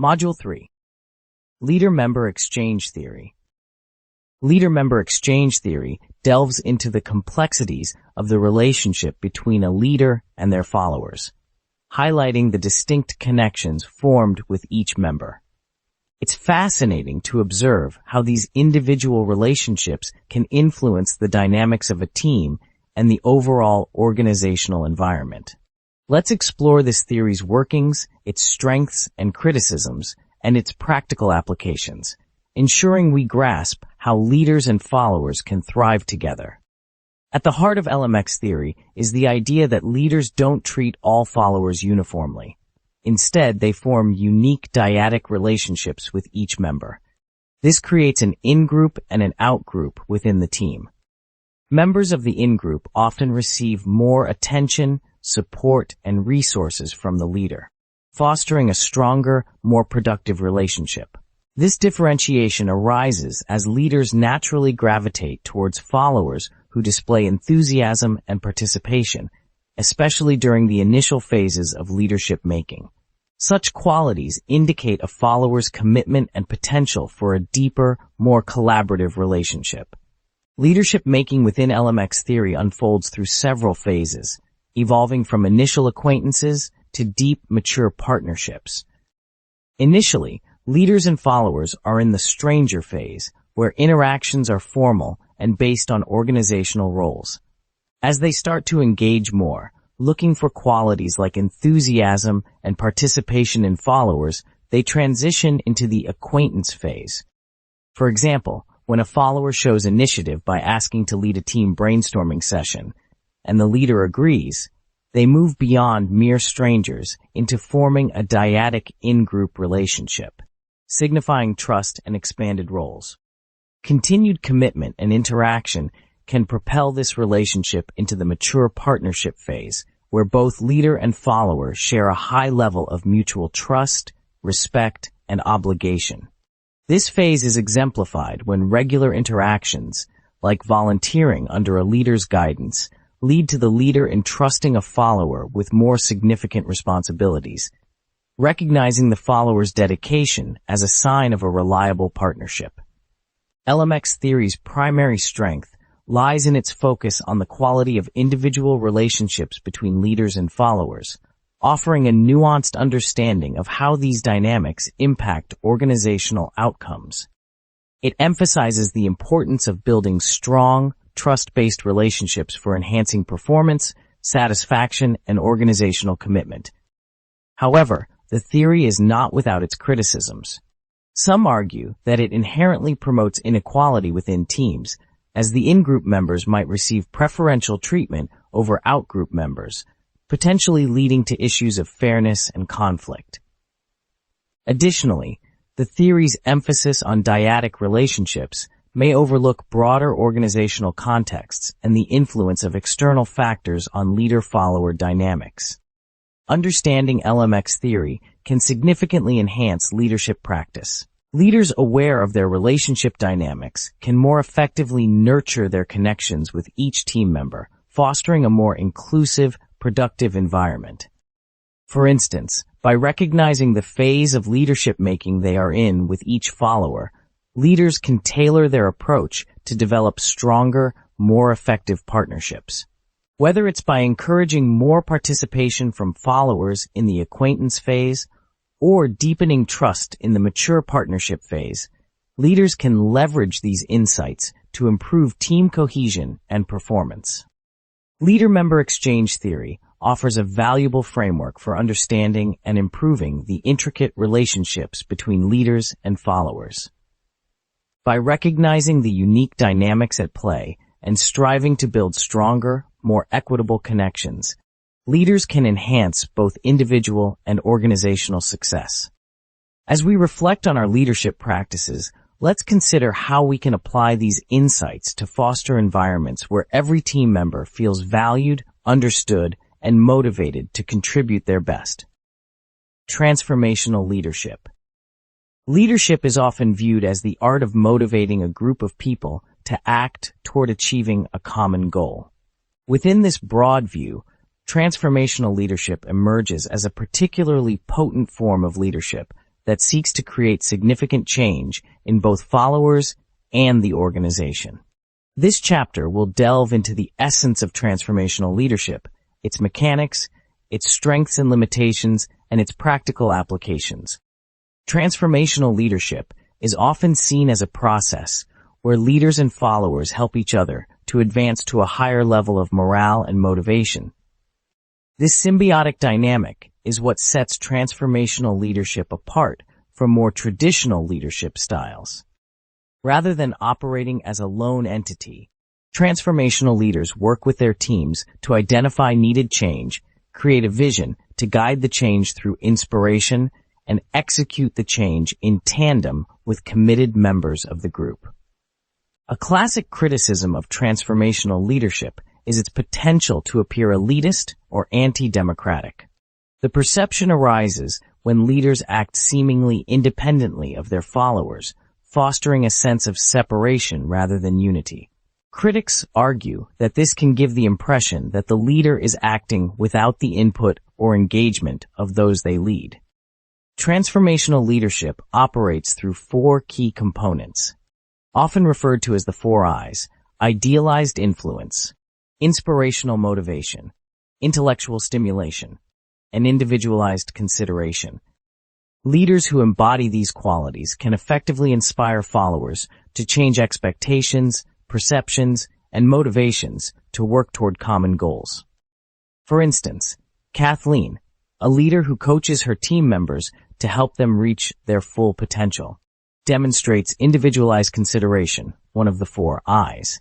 Module 3. Leader-Member Exchange Theory. Leader-member exchange theory delves into the complexities of the relationship between a leader and their followers, highlighting the distinct connections formed with each member. It's fascinating to observe how these individual relationships can influence the dynamics of a team and the overall organizational environment. Let's explore this theory's workings, its strengths and criticisms, and its practical applications, ensuring we grasp how leaders and followers can thrive together. At the heart of LMX theory is the idea that leaders don't treat all followers uniformly. Instead, they form unique dyadic relationships with each member. This creates an in-group and an out-group within the team. Members of the in-group often receive more attention, support, and resources from the leader, fostering a stronger, more productive relationship. This differentiation arises as leaders naturally gravitate towards followers who display enthusiasm and participation, especially during the initial phases of leadership making. Such qualities indicate a follower's commitment and potential for a deeper, more collaborative relationship. Leadership making within LMX theory unfolds through several phases, evolving from initial acquaintances to deep, mature partnerships. Initially, leaders and followers are in the stranger phase, where interactions are formal and based on organizational roles. As they start to engage more, looking for qualities like enthusiasm and participation in followers, they transition into the acquaintance phase. For example, when a follower shows initiative by asking to lead a team brainstorming session, and the leader agrees, they move beyond mere strangers into forming a dyadic in-group relationship, signifying trust and expanded roles. Continued commitment and interaction can propel this relationship into the mature partnership phase, where both leader and follower share a high level of mutual trust, respect, and obligation. This phase is exemplified when regular interactions, like volunteering under a leader's guidance, lead to the leader entrusting a follower with more significant responsibilities, recognizing the follower's dedication as a sign of a reliable partnership. LMX theory's primary strength lies in its focus on the quality of individual relationships between leaders and followers, offering a nuanced understanding of how these dynamics impact organizational outcomes. It emphasizes the importance of building strong, trust-based relationships for enhancing performance, satisfaction, and organizational commitment. However, the theory is not without its criticisms. Some argue that it inherently promotes inequality within teams, as the in-group members might receive preferential treatment over out-group members, potentially leading to issues of fairness and conflict. Additionally, the theory's emphasis on dyadic relationships may overlook broader organizational contexts and the influence of external factors on leader-follower dynamics. Understanding LMX theory can significantly enhance leadership practice. Leaders aware of their relationship dynamics can more effectively nurture their connections with each team member, fostering a more inclusive, productive environment. For instance, by recognizing the phase of leadership making they are in with each follower, leaders can tailor their approach to develop stronger, more effective partnerships. Whether it's by encouraging more participation from followers in the acquaintance phase or deepening trust in the mature partnership phase, leaders can leverage these insights to improve team cohesion and performance. Leader-member exchange theory offers a valuable framework for understanding and improving the intricate relationships between leaders and followers. By recognizing the unique dynamics at play and striving to build stronger, more equitable connections, leaders can enhance both individual and organizational success. As we reflect on our leadership practices, let's consider how we can apply these insights to foster environments where every team member feels valued, understood, and motivated to contribute their best. Transformational leadership. Leadership is often viewed as the art of motivating a group of people to act toward achieving a common goal. Within this broad view, transformational leadership emerges as a particularly potent form of leadership that seeks to create significant change in both followers and the organization. This chapter will delve into the essence of transformational leadership, its mechanics, its strengths and limitations, and its practical applications. Transformational leadership is often seen as a process where leaders and followers help each other to advance to a higher level of morale and motivation. This symbiotic dynamic is what sets transformational leadership apart from more traditional leadership styles. Rather than operating as a lone entity, transformational leaders work with their teams to identify needed change, create a vision to guide the change through inspiration, and execute the change in tandem with committed members of the group. A classic criticism of transformational leadership is its potential to appear elitist or anti-democratic. The perception arises when leaders act seemingly independently of their followers, fostering a sense of separation rather than unity. Critics argue that this can give the impression that the leader is acting without the input or engagement of those they lead. Transformational leadership operates through four key components, often referred to as the 4 I's: idealized influence, inspirational motivation, intellectual stimulation, and individualized consideration. Leaders who embody these qualities can effectively inspire followers to change expectations, perceptions, and motivations to work toward common goals. For instance, Kathleen, a leader who coaches her team members to help them reach their full potential, demonstrates individualized consideration, one of the 4 I's.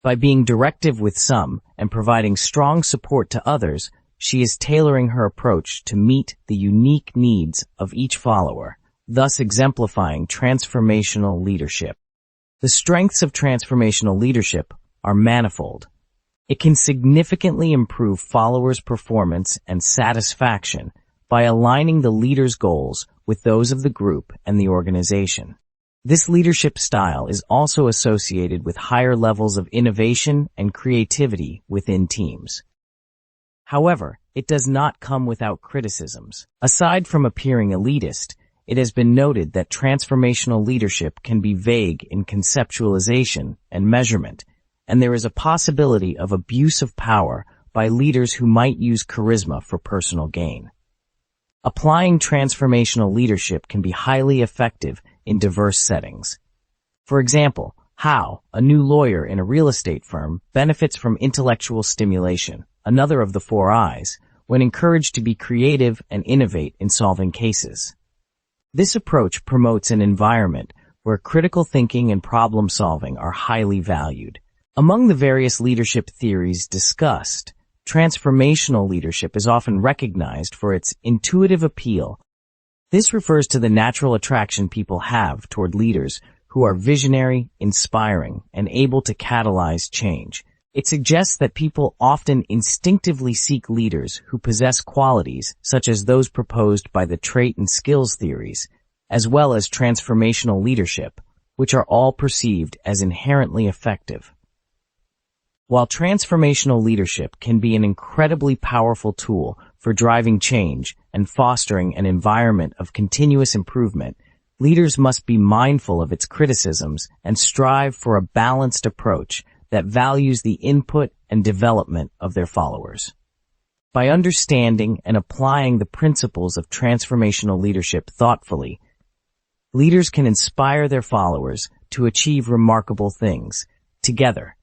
By being directive with some and providing strong support to others, she is tailoring her approach to meet the unique needs of each follower, thus exemplifying transformational leadership. The strengths of transformational leadership are manifold. It can significantly improve followers' performance and satisfaction by aligning the leader's goals with those of the group and the organization. This leadership style is also associated with higher levels of innovation and creativity within teams. However, it does not come without criticisms. Aside from appearing elitist, it has been noted that transformational leadership can be vague in conceptualization and measurement, and there is a possibility of abuse of power by leaders who might use charisma for personal gain. Applying transformational leadership can be highly effective in diverse settings. For example, how a new lawyer in a real estate firm benefits from intellectual stimulation, another of the 4 I's, when encouraged to be creative and innovate in solving cases. This approach promotes an environment where critical thinking and problem solving are highly valued. Among the various leadership theories discussed, transformational leadership is often recognized for its intuitive appeal. This refers to the natural attraction people have toward leaders who are visionary, inspiring, and able to catalyze change. It suggests that people often instinctively seek leaders who possess qualities such as those proposed by the trait and skills theories, as well as transformational leadership, which are all perceived as inherently effective. While transformational leadership can be an incredibly powerful tool for driving change and fostering an environment of continuous improvement, leaders must be mindful of its criticisms and strive for a balanced approach that values the input and development of their followers. By understanding and applying the principles of transformational leadership thoughtfully, leaders can inspire their followers to achieve remarkable things. Together,